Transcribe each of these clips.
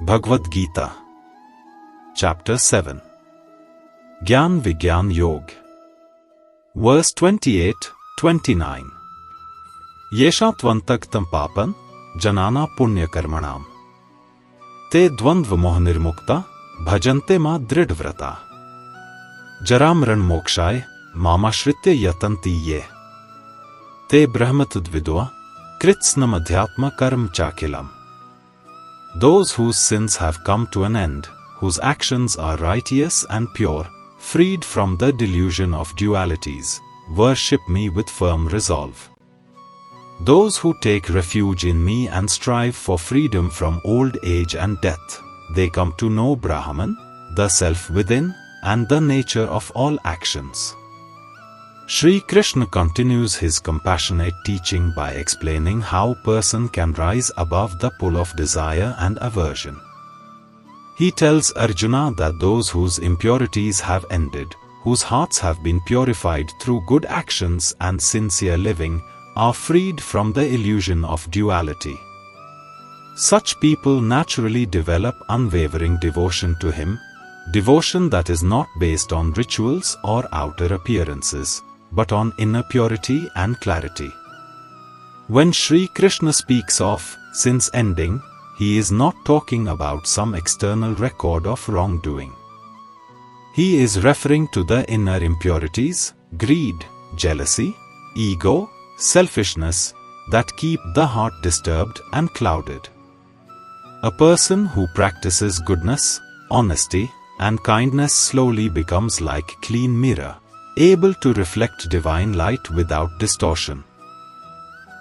Bhagavad Gita Chapter 7 Gyan Vigyan Yog Verse 28-29 Yeshatvantaktam papan janana punya karmanam Te dvandva moh nirmukta bhajante ma dridvrata Jaramran mokshai mamashritya yatanti ye Te brahmatudvidva kritsnam adhyatma karm chakilam Those whose sins have come to an end, whose actions are righteous and pure, freed from the delusion of dualities, worship me with firm resolve. Those who take refuge in me and strive for freedom from old age and death, they come to know Brahman, the self within, and the nature of all actions. Sri Krishna continues his compassionate teaching by explaining how a person can rise above the pull of desire and aversion. He tells Arjuna that those whose impurities have ended, whose hearts have been purified through good actions and sincere living, are freed from the illusion of duality. Such people naturally develop unwavering devotion to him, devotion that is not based on rituals or outer appearances, but on inner purity and clarity. When Sri Krishna speaks of sins ending, he is not talking about some external record of wrongdoing. He is referring to the inner impurities, greed, jealousy, ego, selfishness, that keep the heart disturbed and clouded. A person who practices goodness, honesty, and kindness slowly becomes like clean mirror, able to reflect divine light without distortion.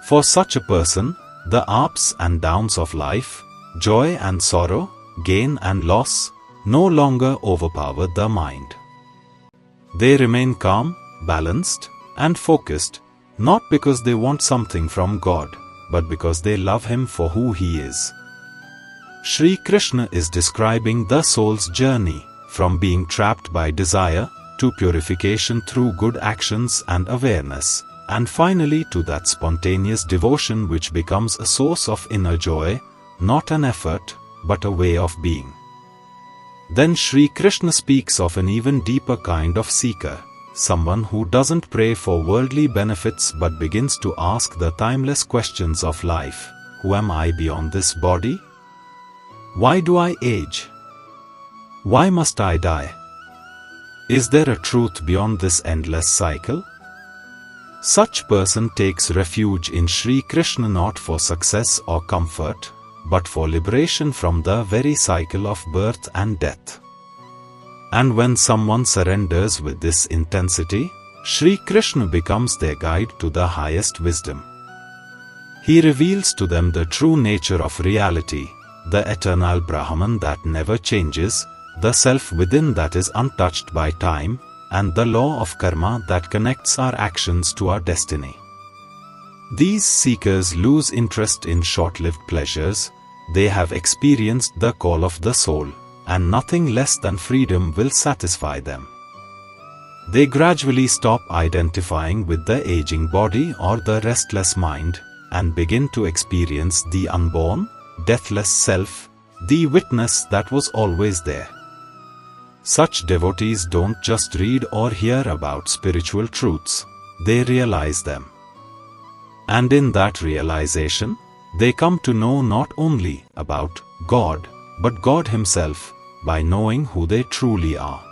For such a person, the ups and downs of life, joy and sorrow, gain and loss, no longer overpower the mind. They remain calm, balanced, and focused, not because they want something from God, but because they love Him for who He is. Sri Krishna is describing the soul's journey from being trapped by desire to purification through good actions and awareness, and finally to that spontaneous devotion which becomes a source of inner joy, not an effort, but a way of being. Then Sri Krishna speaks of an even deeper kind of seeker, someone who doesn't pray for worldly benefits but begins to ask the timeless questions of life. Who am I beyond this body? Why do I age? Why must I die? Is there a truth beyond this endless cycle? Such person takes refuge in Sri Krishna not for success or comfort, but for liberation from the very cycle of birth and death. And when someone surrenders with this intensity, Sri Krishna becomes their guide to the highest wisdom. He reveals to them the true nature of reality, the eternal Brahman that never changes, the self within that is untouched by time, and the law of karma that connects our actions to our destiny. These seekers lose interest in short-lived pleasures. They have experienced the call of the soul, and nothing less than freedom will satisfy them. They gradually stop identifying with the aging body or the restless mind, and begin to experience the unborn, deathless self, the witness that was always there. Such devotees don't just read or hear about spiritual truths, they realize them. And in that realization, they come to know not only about God, but God Himself, by knowing who they truly are.